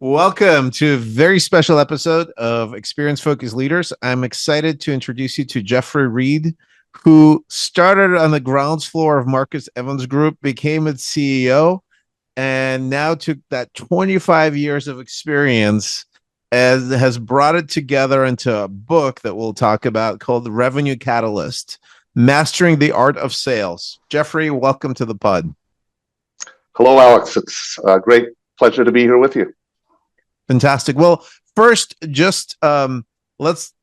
Welcome to a very special episode of Experience Focused Leaders. I'm excited to introduce you to Geoffrey Reid, who started on the grounds floor of Marcus Evans Group, became its CEO, and now took that 25 years of experience and has brought it together into a book that we'll talk about called The Revenue Catalyst, Mastering the Art of Sales. Geoffrey, welcome to the pod. Hello, Alex. It's a great pleasure to be here with you. Fantastic. Well, first, just let's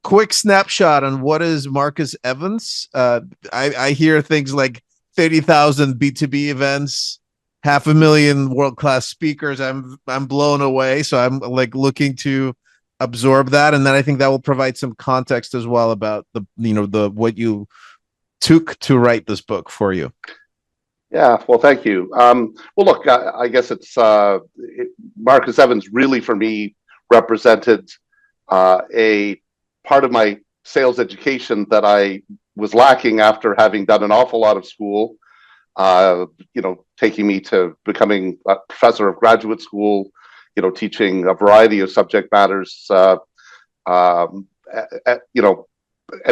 quick snapshot on what is Marcus Evans. I hear things like 30,000 B2B events, 500,000 world-class speakers. I'm blown away. So I'm like looking to absorb that, and then I think that will provide some context as well about the what you took to write this book for you. Yeah, well, thank you. Well, look, I guess Marcus Evans really, for me, represented a part of my sales education that I was lacking after having done an awful lot of school, taking me to becoming a professor of graduate school, teaching a variety of subject matters, and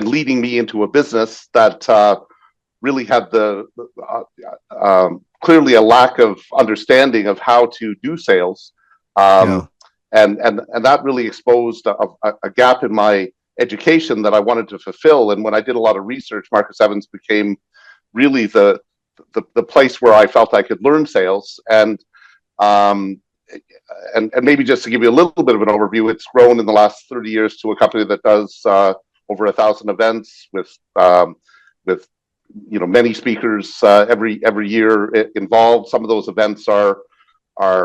leading me into a business that really had clearly a lack of understanding of how to do sales, and that really exposed a gap in my education that I wanted to fulfill. And when I did a lot of research, Marcus Evans became really the place where I felt I could learn sales. And maybe just to give you a little bit of an overview, it's grown in the last 30 years to a company that does over 1,000 events with many speakers every year involved. Some of those events are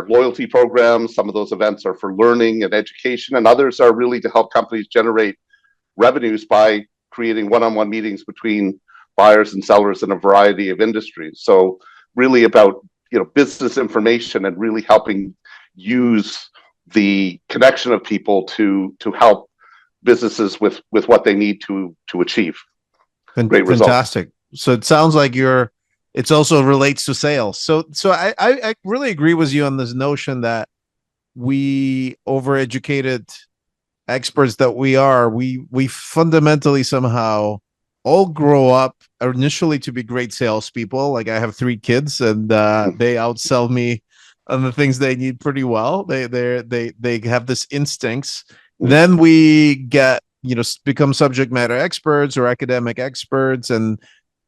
loyalty programs. Some of those events are for learning and education, and others are really to help companies generate revenues by creating one-on-one meetings between buyers and sellers in a variety of industries. So really about business information and really helping use the connection of people to help businesses with what they need to achieve. Great results. Fantastic. So it sounds like it's also relates to sales. So I really agree with you on this notion that we overeducated experts that we fundamentally somehow all grow up initially to be great salespeople. Like I have 3 kids and they outsell me on the things they need pretty well. They have this instincts. Then we get, become subject matter experts or academic experts, and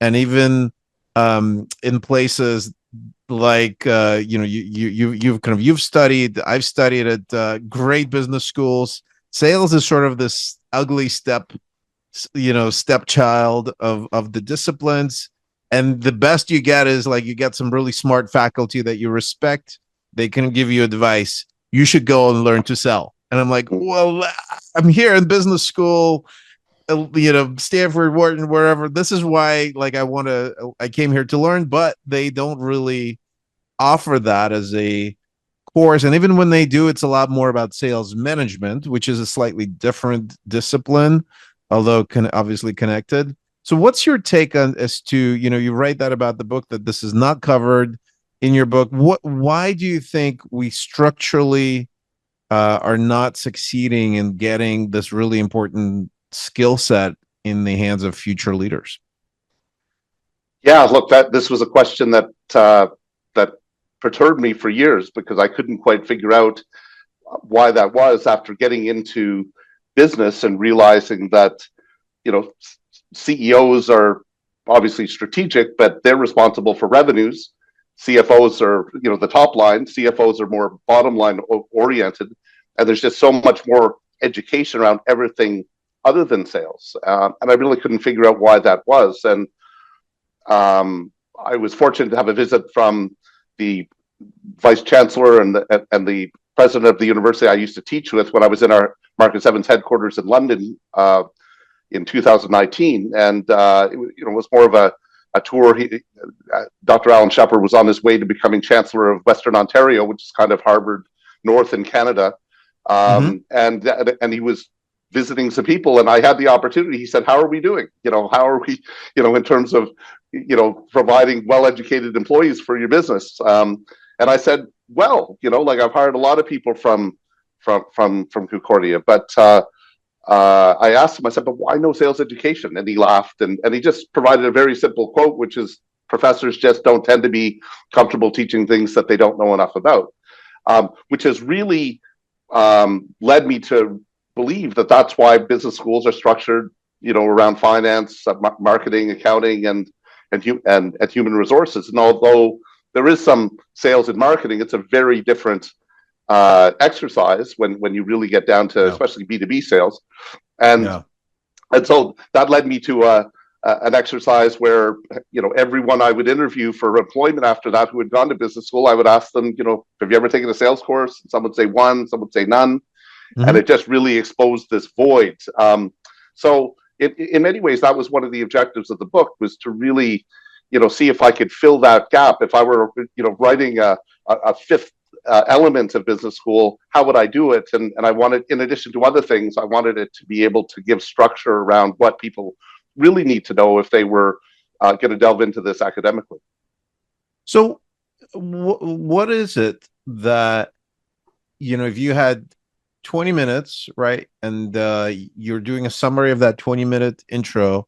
even in places like you've studied, I've studied at great business schools. Sales is sort of this ugly stepchild of the disciplines, and the best you get is like you get some really smart faculty that you respect. They can give you advice. You should go and learn to sell. And I'm like, well, I'm here in business school, Stanford, Wharton, wherever. This is why, I came here to learn, but they don't really offer that as a course. And even when they do, it's a lot more about sales management, which is a slightly different discipline, although obviously connected. So what's your take on as to, you write that about the book, that this is not covered in your book. Why do you think we structurally are not succeeding in getting this really important skill set in the hands of future leaders? Yeah, look, this was a question that perturbed me for years, because I couldn't quite figure out why that was after getting into business and realizing that CEOs are obviously strategic, but they're responsible for revenues. CFOs are the top line. CFOs are more bottom line oriented, and there's just so much more education around everything other than sales. And I really couldn't figure out why that was. And I was fortunate to have a visit from the vice chancellor and the president of the university I used to teach with when I was in our Marcus Evans headquarters in London in 2019. And it was more of a tour. Dr. Alan Shepard was on his way to becoming chancellor of Western Ontario, which is kind of Harvard North in Canada. And he was visiting some people, and I had the opportunity. He said, how are we doing? How are we, in terms of, providing well-educated employees for your business? And I said, well, like I've hired a lot of people from Concordia, but I asked him, I said, but why no sales education? And he laughed, and he just provided a very simple quote, which is, professors just don't tend to be comfortable teaching things that they don't know enough about, which has really led me to believe that that's why business schools are structured, around finance, marketing, accounting, and human resources. And although there is some sales and marketing, it's a very different exercise when you really get down to, especially B2B sales. And so that led me to an exercise where, everyone I would interview for employment after that who had gone to business school, I would ask them, have you ever taken a sales course? And some would say one, some would say none. Mm-hmm. And it just really exposed this void. So in many ways, that was one of the objectives of the book, was to really, see if I could fill that gap. If I were, writing a fifth element of business school, how would I do it? And I wanted, in addition to other things, I wanted it to be able to give structure around what people really need to know if they were going to delve into this academically. So what is it that, if you had 20 minutes, right, and you're doing a summary of that 20-minute intro,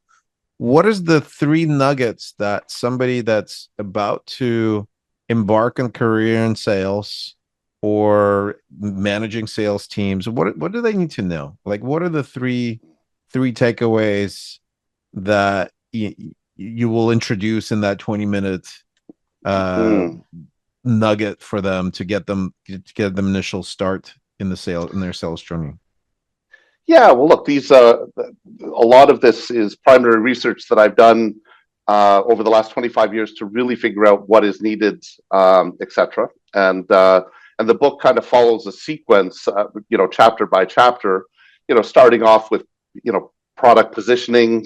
what is the 3 nuggets that somebody that's about to embark on career in sales or managing sales teams, what do they need to know? Like, what are the three takeaways that you will introduce in that 20-minute nugget for them to get them initial start in their sales journey? Yeah, well, look, these a lot of this is primary research that I've done over the last 25 years to really figure out what is needed, etc. And the book kind of follows a sequence, chapter by chapter, starting off with, product positioning.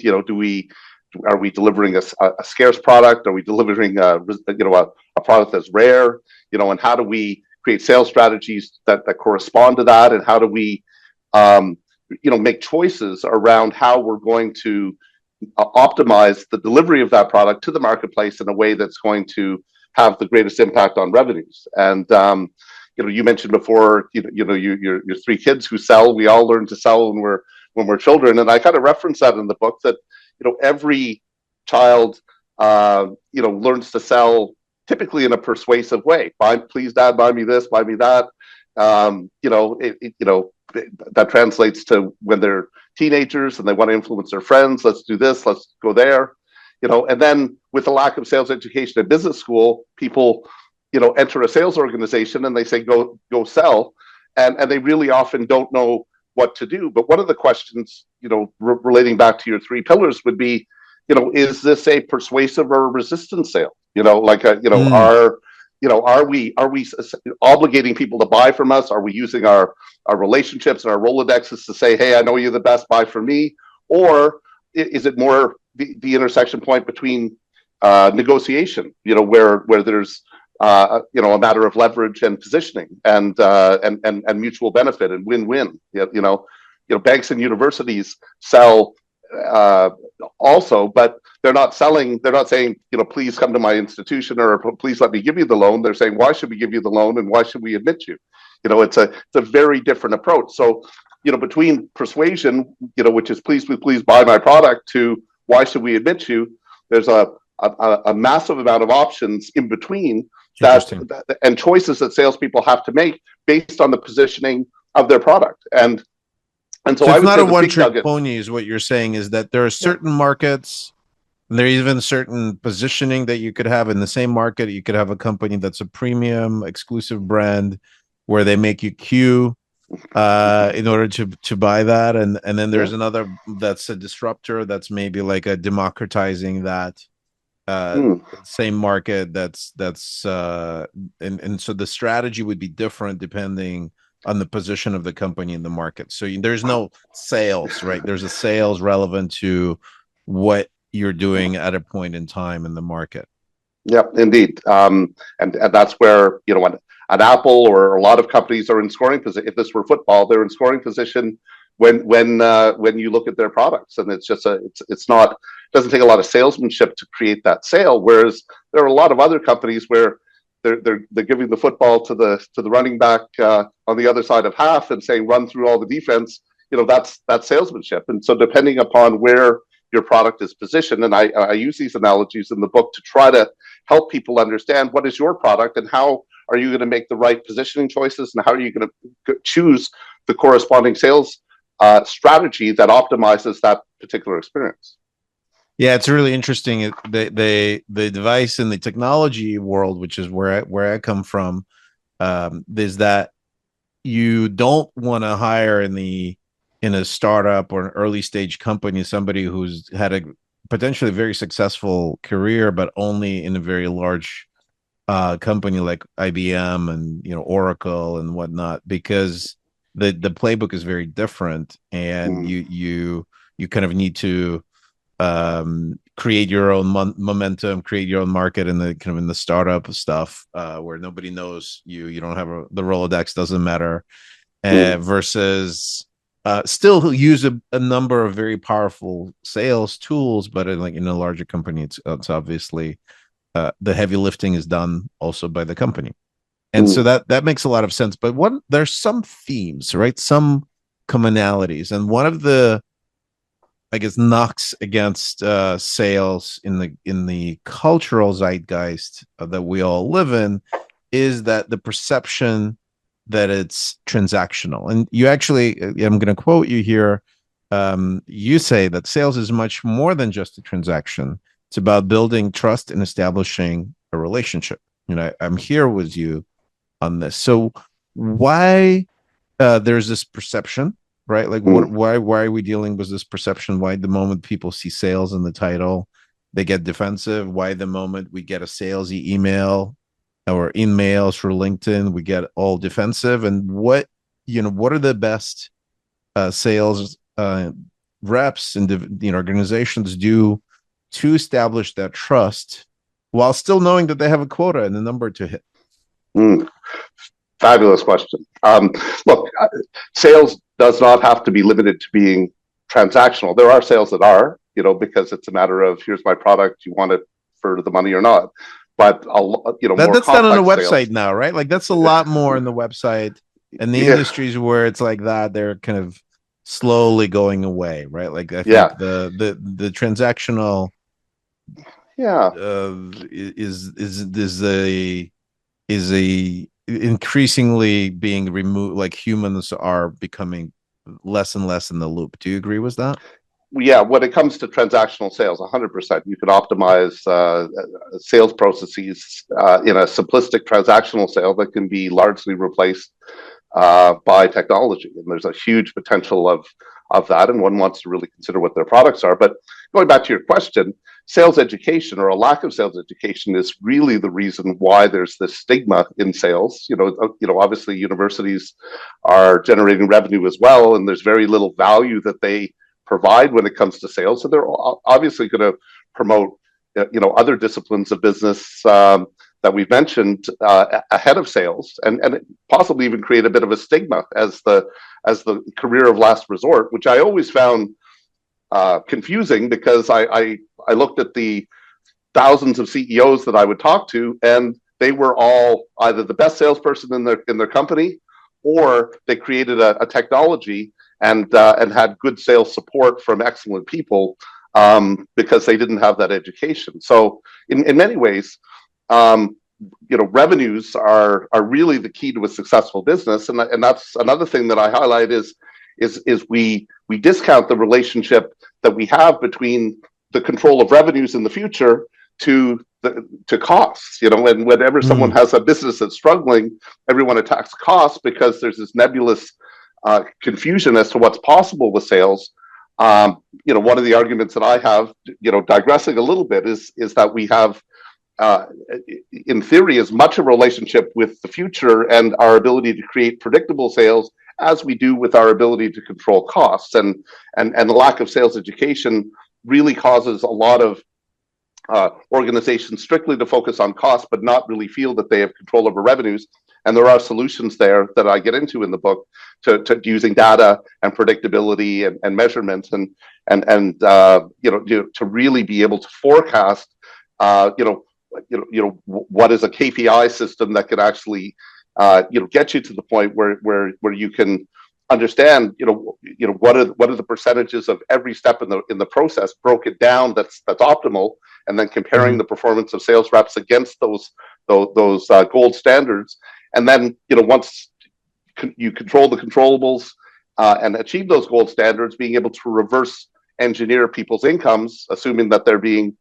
Are we delivering a scarce product? Are we delivering a product that's rare? And how do we create sales strategies that correspond to that? And how do we, make choices around how we're going to optimize the delivery of that product to the marketplace in a way that's going to have the greatest impact on revenues? And you mentioned before, your 3 kids who sell. We all learn to sell when we're children, and I kind of reference that in the book, that every child learns to sell typically in a persuasive way. Please, Dad, buy me this, buy me that. That translates to when they're teenagers and they want to influence their friends. Let's do this, let's go there. And then with the lack of sales education at business school, people enter a sales organization and they say go sell, and they really often don't know what to do. But one of the questions, relating back to your 3 pillars would be, is this a persuasive or a resistant sale? Are we obligating people to buy from us? Are we using our relationships and our Rolodexes to say, hey, I know you're the best, buy from me? Or is it more the intersection point between negotiation, where there's a matter of leverage and positioning and mutual benefit and win-win? Banks and universities sell also, but they're not saying, please come to my institution, or please let me give you the loan. They're saying, why should we give you the loan, and why should we admit you? It's a very different approach. So, between persuasion, which is please buy my product, to why should we admit you, there's a massive amount of options in between that, and choices that salespeople have to make based on the positioning of their product. And so it's not a one-trick pony, is what you're saying, is that there are certain markets, and there are even certain positioning that you could have in the same market. You could have a company that's a premium exclusive brand where they make you queue in order to buy that. And then there's another that's a disruptor, that's maybe like a democratizing that same market. And so the strategy would be different depending on the position of the company in the market. So there's no sales, right? There's a sales relevant to what you're doing at a point in time in the market. Yeah, indeed. And that's where, an Apple or a lot of companies are in scoring position. If this were football, they're in scoring position when you look at their products. And it's just it doesn't take a lot of salesmanship to create that sale. Whereas there are a lot of other companies where, they're giving the football to the running back on the other side of half and saying run through all the defense. That's salesmanship. And so depending upon where your product is positioned, and I use these analogies in the book to try to help people understand what is your product and how are you going to make the right positioning choices and how are you going to choose the corresponding sales strategy that optimizes that particular experience. Yeah, it's really interesting. The device and the technology world, which is where I come from, is that you don't want to hire in a startup or an early stage company somebody who's had a potentially very successful career, but only in a very large company like IBM and Oracle and whatnot, because the playbook is very different, and you kind of need to create your own momentum, create your own market in the startup stuff where nobody knows you. You don't have the Rolodex doesn't matter, versus still use a number of very powerful sales tools, but in a larger company, it's obviously the heavy lifting is done also by the company. And so that makes a lot of sense. But there's some themes, right? Some commonalities. And one of the, I guess, knocks against sales in the cultural zeitgeist that we all live in is that the perception that it's transactional. And you actually, I'm going to quote you here. You say that sales is much more than just a transaction. It's about building trust and establishing a relationship. I'm here with you on this. So why there's this perception, right? Like why are we dealing with this perception? Why the moment people see sales in the title, they get defensive? Why the moment we get a salesy email or emails for LinkedIn, we get all defensive? And what are the best sales reps and organizations do to establish that trust while still knowing that they have a quota and a number to hit? Fabulous question. Look, sales does not have to be limited to being transactional. There are sales that are, because it's a matter of here's my product, you want it for the money or not. But that's done on a website sales now, right? Like that's a lot more in the website, and the industries where it's like that, they're kind of slowly going away, right? Like I think the transactional, is a increasingly being removed. Like humans are becoming less and less in the loop. Do you agree with that? Yeah, when it comes to transactional sales, 100%. You can optimize sales processes in a simplistic transactional sale that can be largely replaced by technology. And there's a huge potential of that, and one wants to really consider what their products are. But going back to your question, sales education or a lack of sales education is really the reason why there's this stigma in sales. Obviously universities are generating revenue as well, and there's very little value that they provide when it comes to sales. So they're obviously going to promote, other disciplines of business that we've mentioned ahead of sales, and possibly even create a bit of a stigma as the career of last resort, which I always found confusing, because I looked at the thousands of CEOs that I would talk to, and they were all either the best salesperson in their company, or they created a technology and had good sales support from excellent people because they didn't have that education. So in many ways, revenues are really the key to a successful business, and that's another thing that I highlight is we discount the relationship that we have between the control of revenues in the future to costs. And whenever someone has a business that's struggling, everyone attacks costs because there's this nebulous confusion as to what's possible with sales. One of the arguments that I have, digressing a little bit, is that we have, in theory, as much a relationship with the future and our ability to create predictable sales as we do with our ability to control costs. And the lack of sales education really causes a lot of organizations strictly to focus on costs, but not really feel that they have control over revenues. And there are solutions there that I get into in the book to using data and predictability and measurements and to really be able to forecast, what is a KPI system that can actually get you to the point where you can understand what are the percentages of every step in the process, broke it down that's optimal, and then comparing the performance of sales reps against those gold standards. And then once you control the controllables and achieve those gold standards, being able to reverse engineer people's incomes, assuming that they're being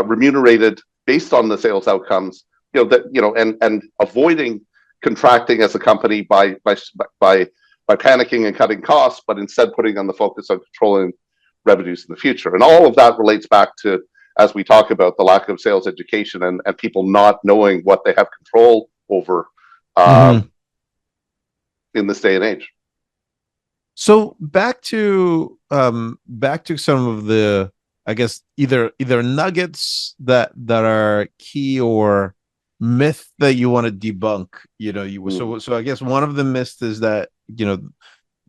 remunerated based on the sales outcomes, and avoiding contracting as a company by panicking and cutting costs, but instead putting on the focus on controlling revenues in the future. And all of that relates back to, as we talk about, the lack of sales education and people not knowing what they have control over in this day and age. So back to some of the, I guess, either nuggets that are key or myth that you want to debunk. So I guess one of the myths is that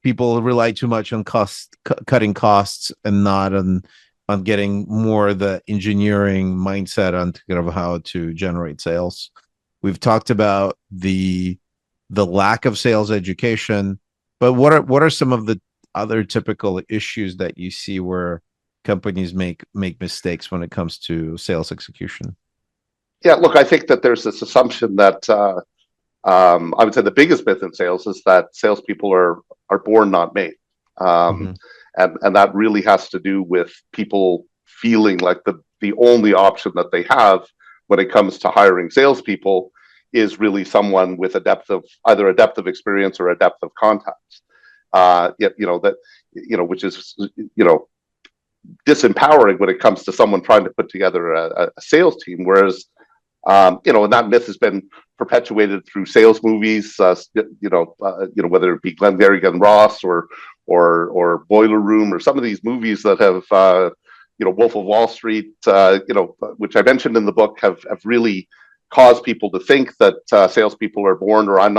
people rely too much on cutting costs and not on getting more of the engineering mindset on kind of how to generate sales. We've talked about the lack of sales education, but what are some of the other typical issues that you see where companies make mistakes when it comes to sales execution? Yeah, look, I think that there's this assumption that I would say the biggest myth in sales is that salespeople are born, not made, and that really has to do with people feeling like the only option that they have when it comes to hiring salespeople is really someone with either a depth of experience or a depth of contacts. Which is disempowering when it comes to someone trying to put together a sales team. Whereas and that myth has been perpetuated through sales movies, whether it be Glengarry Glen Ross or Boiler Room, or some of these movies that have, Wolf of Wall Street, which I mentioned in the book, have really caused people to think that salespeople are born, or I'm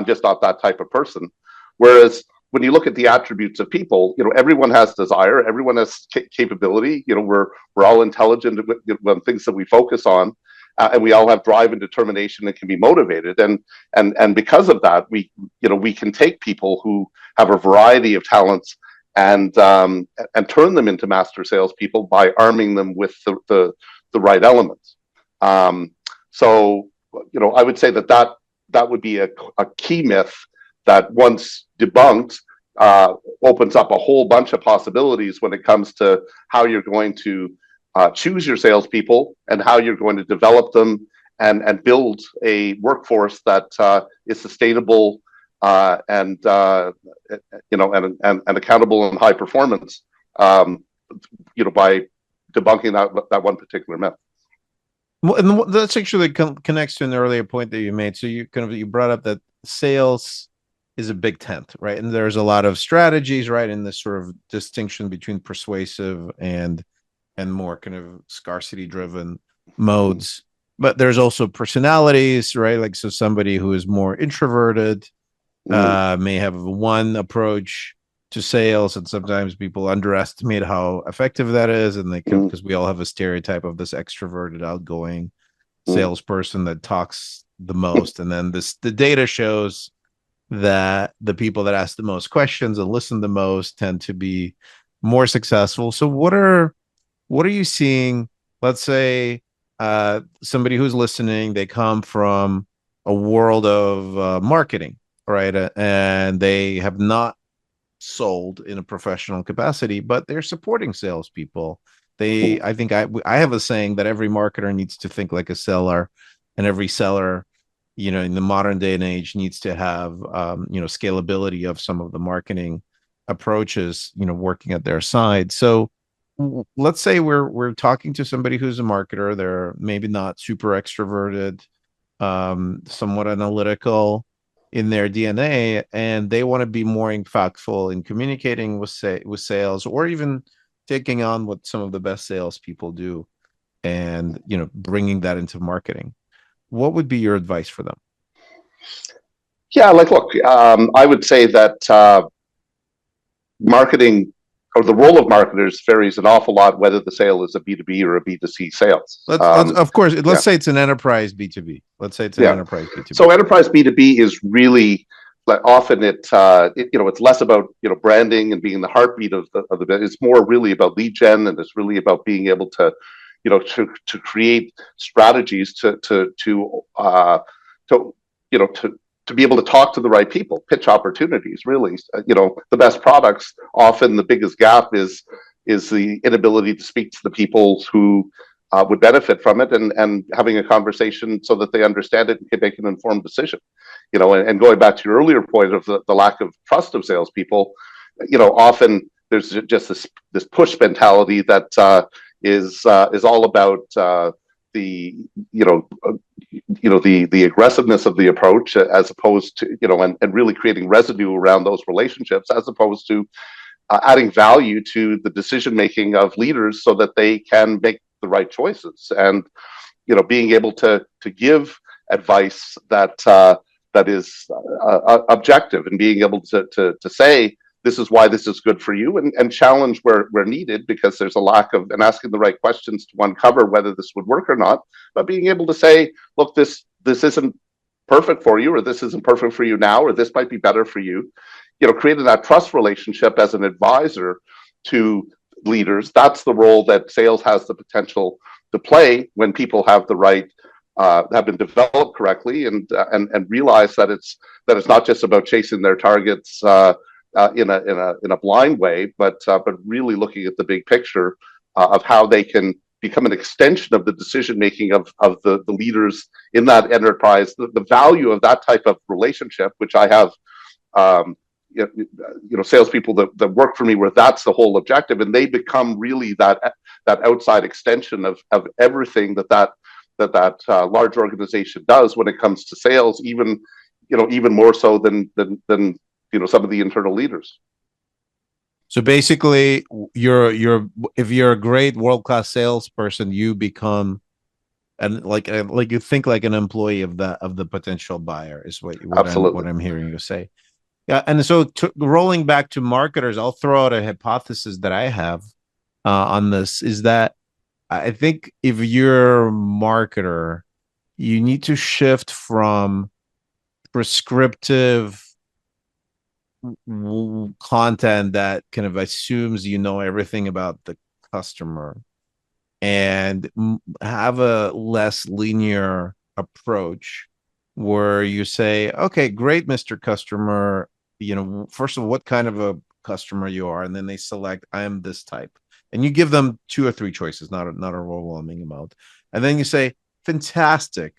just not that type of person. Whereas when you look at the attributes of people, everyone has desire, everyone has capability. We're all intelligent when things that we focus on. And we all have drive and determination and can be motivated, and because of that, we can take people who have a variety of talents and turn them into master salespeople by arming them with the right elements. So I would say that would be a key myth that, once debunked, opens up a whole bunch of possibilities when it comes to how you're going to choose your salespeople and how you're going to develop them and build a workforce that is sustainable and accountable and high performance. By debunking that one particular myth. Well, and that's actually connects to an earlier point that you made. So you brought up that sales is a big tent, right? And there's a lot of strategies, right, in this sort of distinction between persuasive and more kind of scarcity driven modes. But there's also personalities, right? Like, so somebody who is more introverted may have one approach to sales, and sometimes people underestimate how effective that is, and they can, because we all have a stereotype of this extroverted, outgoing salesperson that talks the most. And then the data shows that the people that ask the most questions and listen the most tend to be more successful. So what are you seeing? Let's say somebody who's listening, they come from a world of marketing, right? And they have not sold in a professional capacity, but they're supporting salespeople. I think I have a saying that every marketer needs to think like a seller, and every seller, in the modern day and age, needs to have, scalability of some of the marketing approaches, working at their side. So let's say we're talking to somebody who's a marketer. They're maybe not super extroverted, somewhat analytical in their DNA, and they want to be more impactful in communicating with sales, or even taking on what some of the best salespeople do, and bringing that into marketing. What would be your advice for them? Yeah, look, I would say that marketing or the role of marketers varies an awful lot whether the sale is a B2B or a B2C sales. Let's of course, let's Yeah, say it's an enterprise B2B. Let's say it's an yeah. enterprise B2B. So enterprise B2B is really, like, often it's less about branding and being the heartbeat of the business. It's more really about lead gen, and it's really about being able to to create strategies to to be able to talk to the right people, pitch opportunities. Really, the best products, often the biggest gap is the inability to speak to the people who would benefit from it, and having a conversation so that they understand it and can make an informed decision. And going back to your earlier point of the lack of trust of salespeople, often there's just this push mentality that is all about the the aggressiveness of the approach, as opposed to and really creating residue around those relationships, as opposed to adding value to the decision making of leaders so that they can make the right choices, and being able to give advice that is objective, and being able to say this is why this is good for you, and challenge where needed, because there's a lack of, and asking the right questions to uncover whether this would work or not, but being able to say, look, this isn't perfect for you, or this isn't perfect for you now, or this might be better for you. Creating that trust relationship as an advisor to leaders, that's the role that sales has the potential to play when people have the right have been developed correctly, and realize that it's not just about chasing their targets in a blind way, but really looking at the big picture of how they can become an extension of the decision making of the leaders in that enterprise. The value of that type of relationship, which I have salespeople that work for me where that's the whole objective, and they become really that outside extension of everything that large organization does when it comes to sales, even more so than some of the internal leaders. So basically, if you're a great world-class salesperson, you become, and like you think like an employee of the potential buyer, is what I'm hearing you say. Yeah, and so rolling back to marketers, I'll throw out a hypothesis that I have on this, is that I think if you're a marketer, you need to shift from prescriptive content that kind of assumes everything about the customer, and have a less linear approach where you say, okay, great, Mr. Customer, first of all, what kind of a customer you are, and then they select, I am this type, and you give them 2 or 3 choices, not an overwhelming amount, and then you say, fantastic,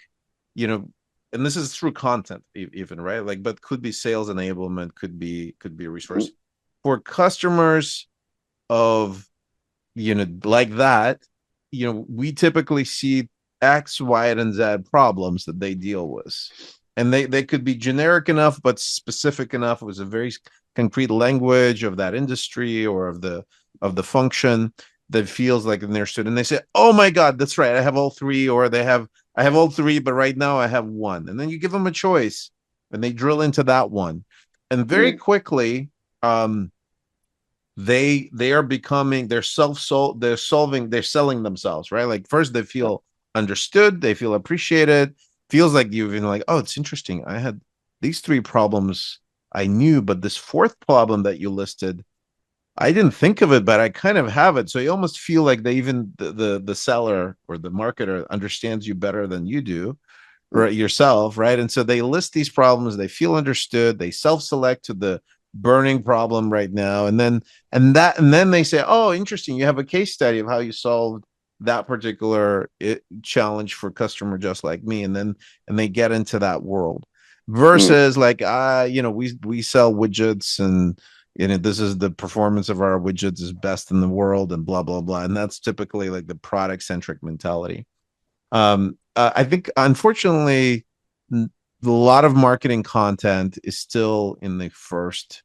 and this is through content even, right? Like, but could be sales enablement, could be a resource for customers of like that. We typically see X, Y, and Z problems that they deal with, and they could be generic enough but specific enough. It was a very concrete language of that industry or of the function that feels like understood, and they say, oh my god, that's right, I have all 3, or I have all 3, but right now I have 1. And then you give them a choice, and they drill into that one, and very quickly, they are becoming, they're selling themselves, right? Like, first they feel understood, they feel appreciated, feels like you've been like, oh, it's interesting, I had these 3 problems I knew, but this 4th problem that you listed, I didn't think of it, but I kind of have it. So you almost feel like the seller or the marketer understands you better than you do, right, yourself, right? And so they list these problems, they feel understood, they self-select to the burning problem right now, and then they say, oh, interesting, you have a case study of how you solved that particular challenge for customer just like me, and they get into that world, versus like, we sell widgets, and this is the performance of our widgets is best in the world, and blah blah blah, and that's typically like the product centric mentality. I think, unfortunately, a lot of marketing content is still in the first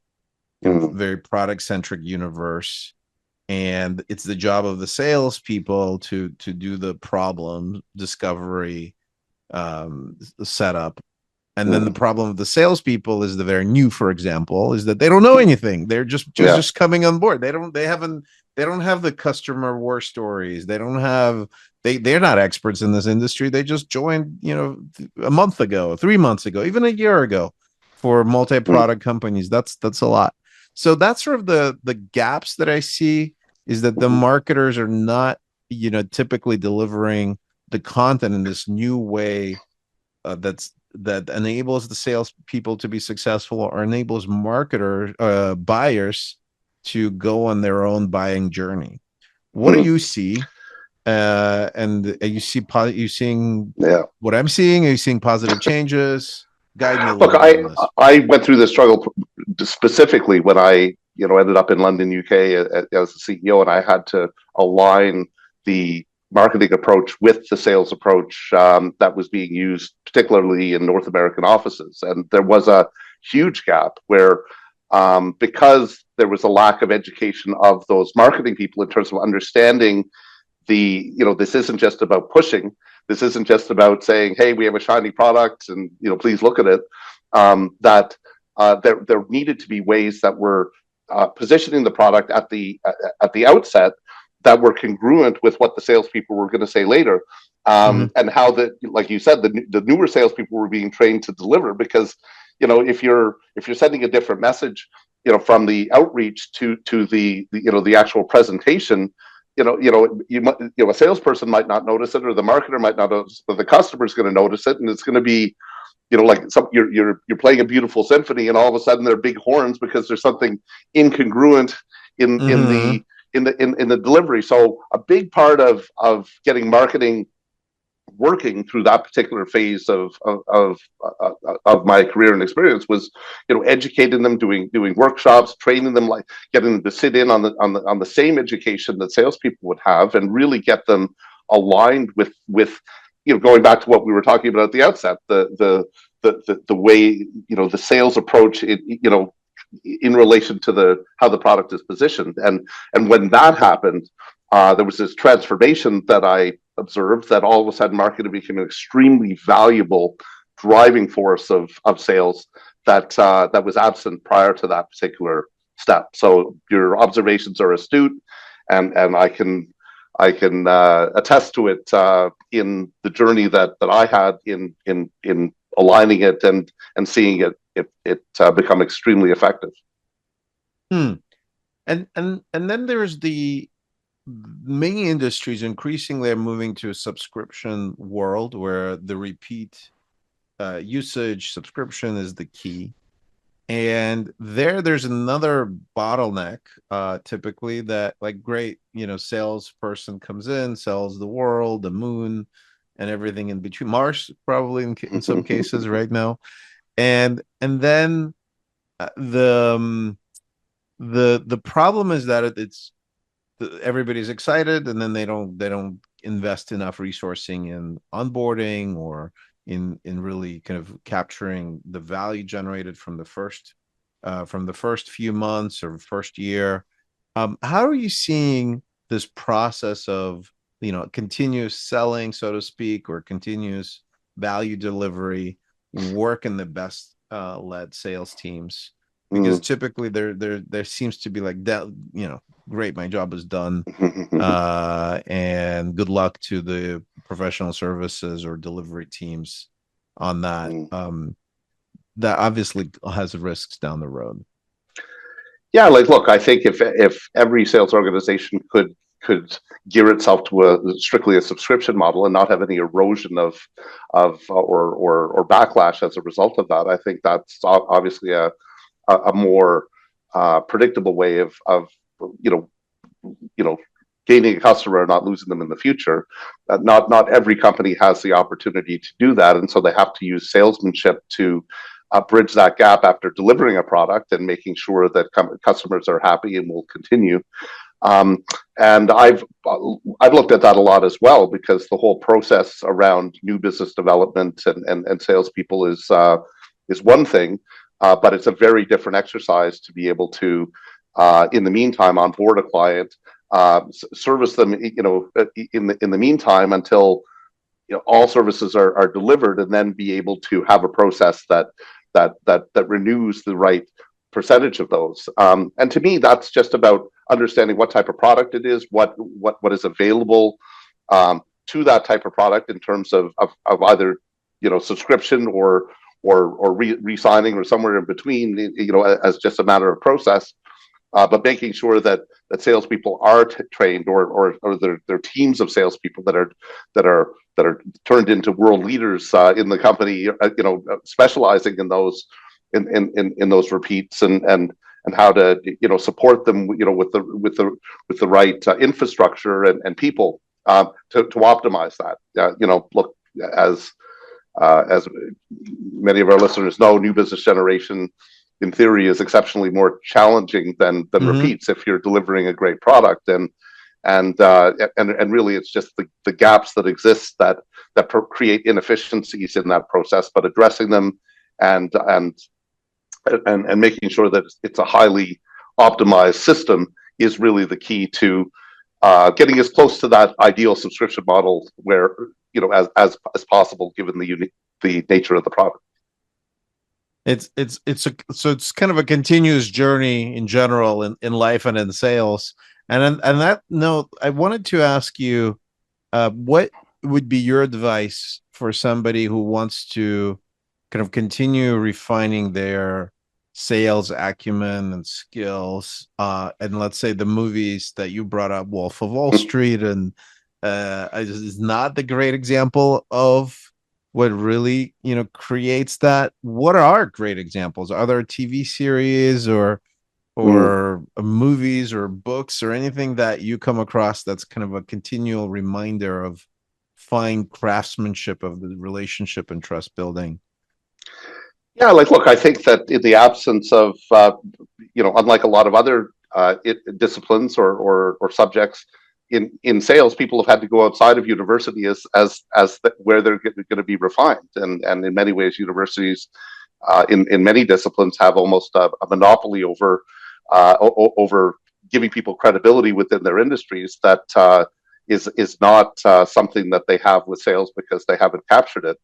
very product centric universe, and it's the job of the salespeople to do the problem discovery, setup, And then the problem with the salespeople is that they're new, for example, is that they don't know anything. They're just coming on board. They don't have the customer war stories. They don't have they're not experts in this industry. They just joined, a month ago, 3 months ago, even a year ago for multi-product companies. That's a lot. So that's sort of the gaps that I see, is that the marketers are not, typically delivering the content in this new way, that enables the salespeople to be successful, or enables buyers to go on their own buying journey. What do you see? And you seeing what I'm seeing? Are you seeing positive changes? Guide me a little Look, bit on this. I went through this struggle specifically when I ended up in London, UK as the CEO, and I had to align the marketing approach with the sales approach that was being used, particularly in North American offices. And there was a huge gap where, because there was a lack of education of those marketing people in terms of understanding this isn't just about pushing. This isn't just about saying, "Hey, we have a shiny product, and please look at it." That there needed to be ways that were positioning the product at the outset that were congruent with what the salespeople were going to say later, and how like you said, the newer salespeople were being trained to deliver. Because if you're sending a different message, from the outreach to the actual presentation, a salesperson might not notice it, or the marketer might not notice, but the customer's going to notice it, and it's going to be, like you're playing a beautiful symphony, and all of a sudden there are big horns because there's something incongruent in the delivery. So a big part of getting working through that particular phase of my career and experience was, educating them, doing workshops, training them, like getting them to sit in on the same education that salespeople would have, and really get them aligned with going back to what we were talking about at the outset, the way the sales approach, in relation to how the product is positioned. And when that happened, there was this transformation that I observed, that all of a sudden marketing became an extremely valuable driving force of sales that was absent prior to that particular step. So your observations are astute, and I can attest to it in the journey that I had in aligning it and seeing it become extremely effective. And then there's many industries increasingly are moving to a subscription world, where the repeat usage subscription is the key. And there's another bottleneck, typically, that, like, great, salesperson comes in, sells the world, the moon, and everything in between, Mars, probably in some cases right now. And then the problem is that it's everybody's excited, and then they don't invest enough resourcing in onboarding, or in really kind of capturing the value generated from the first few months or first year. How are you seeing this process of continuous selling, so to speak, or continuous value delivery work in the best led sales teams? Because typically there seems to be like that, great, my job is done, and good luck to the professional services or delivery teams on that. That obviously has risks down the road. Yeah, like, look, I think if every sales organization could gear itself to strictly a subscription model and not have any erosion of or backlash as a result of that, I think that's obviously a more predictable way of gaining a customer and not losing them in the future. Not every company has the opportunity to do that, and so they have to use salesmanship to bridge that gap after delivering a product and making sure that customers are happy and will continue. And I've looked at that a lot as well, because the whole process around new business development and salespeople is one thing, but it's a very different exercise to be able to, in the meantime, onboard a client, service them, in the meantime, until all services are delivered, and then be able to have a process that renews the right percentage of those. And to me, that's just about understanding what type of product it is, what is available to that type of product in terms of either subscription or re-signing or somewhere in between, as just a matter of process. But making sure that salespeople are trained, or their teams of salespeople that are turned into world leaders in the company, specializing in those repeats, and how to support them, with the right infrastructure and people to optimize that. Look, as many of our listeners know, new business generation, in theory, is exceptionally more challenging than repeats if you're delivering a great product. And really, it's just the gaps that exist that create inefficiencies in that process, but addressing them and making sure that it's a highly optimized system is really the key to getting as close to that ideal subscription model, where as possible, given the nature of the product. So it's kind of a continuous journey in general in life and in sales. And on that note, I wanted to ask you, what would be your advice for somebody who wants to kind of continue refining their sales acumen and skills? And let's say the movies that you brought up, Wolf of Wall Street, and is not the great example of what really creates that. What are great examples? Are there TV series or movies or books or anything that you come across that's kind of a continual reminder of fine craftsmanship of the relationship and trust building? Yeah, look, I think that in the absence of unlike a lot of other disciplines or subjects, in sales, people have had to go outside of university where they're going to be refined, and in many ways, universities in many disciplines have almost a monopoly over giving people credibility within their industries. That is not something that they have with sales, because they haven't captured it.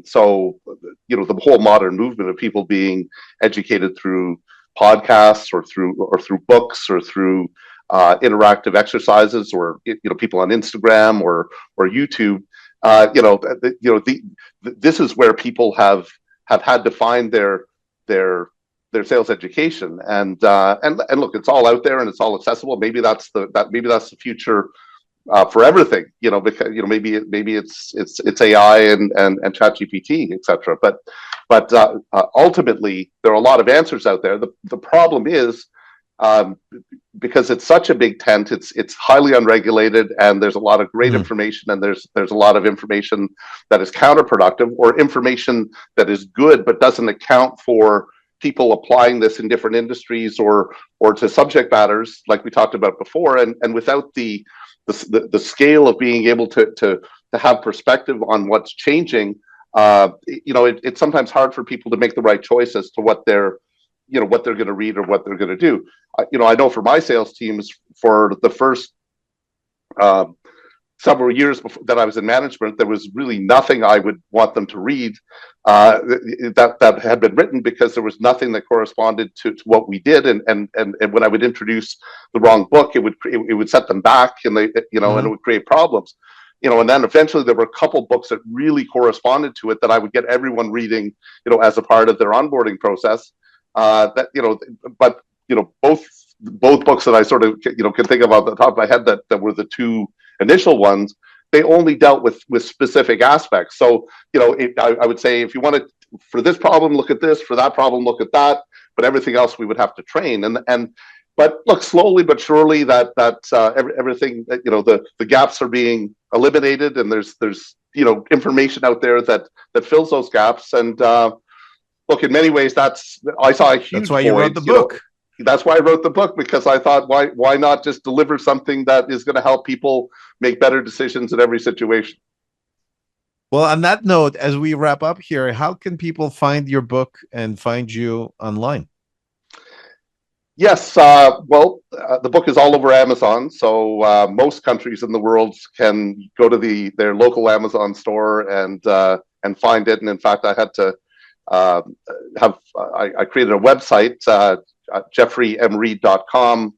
So the whole modern movement of people being educated through podcasts or through books or through interactive exercises, or people on Instagram or YouTube. This is where people have had to find their sales education, and look, it's all out there and it's all accessible. Maybe that's the future for everything. Because maybe it's AI and ChatGPT, etc. But ultimately, there are a lot of answers out there. The problem is, because it's such a big tent, it's highly unregulated, and there's a lot of great information, and there's a lot of information that is counterproductive, or information that is good but doesn't account for people applying this in different industries or to subject matters like we talked about before, and without the scale of being able to have perspective on what's changing. It's sometimes hard for people to make the right choice as to what they're going to read or what they're going to do. I know for my sales teams, for the first several years that I was in management, there was really nothing I would want them to read that had been written, because there was nothing that corresponded to what we did. And when I would introduce the wrong book, it would set them back, and and it would create problems. And then eventually there were a couple books that really corresponded to it that I would get everyone reading, as a part of their onboarding process. But both books that I sort of can think of off the top of my head that were the two initial ones, they only dealt with specific aspects. So I would say, if you want to, for this problem, look at this; for that problem, look at that. But everything else we would have to train. But look, slowly but surely, everything, the gaps are being eliminated, and there's information out there that fills those gaps. And look, in many ways, I saw a huge. That's why you wrote the book. That's why I wrote the book, because I thought, why not just deliver something that is going to help people make better decisions in every situation? Well, on that note, as we wrap up here, how can people find your book and find you online? Yes, the book is all over Amazon, so most countries in the world can go to their local Amazon store and find it. And in fact, I had to uh, I created a website, geoffreymreid.com,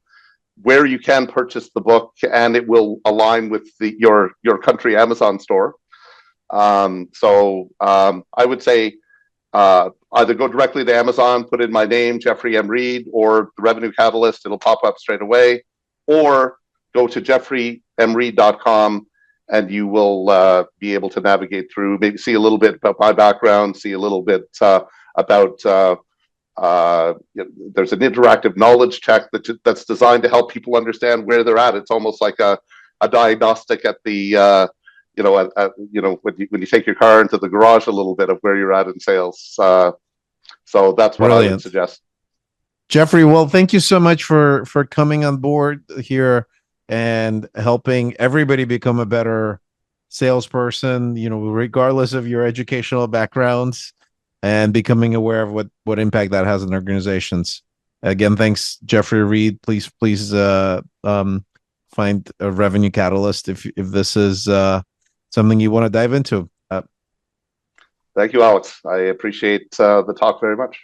where you can purchase the book, and it will align with your country Amazon store. I would say either go directly to Amazon, put in my name, Geoffrey M. Reid, or the Revenue Catalyst, it'll pop up straight away, or go to geoffreymreid.com and you will be able to navigate through, maybe see a little bit about my background, see a little bit about there's an interactive knowledge check that's designed to help people understand where they're at. It's almost like a diagnostic at the when you take your car into the garage a little bit of where you're at in sales. So that's what I would Brilliant. suggest. Jeffrey, well, thank you so much for coming on board here and helping everybody become a better salesperson, regardless of your educational backgrounds, and becoming aware of what impact that has on organizations. Again, thanks, Geoffrey Reid. Please find a Revenue Catalyst if this is something you want to dive into. Thank you, Alex. I appreciate the talk very much.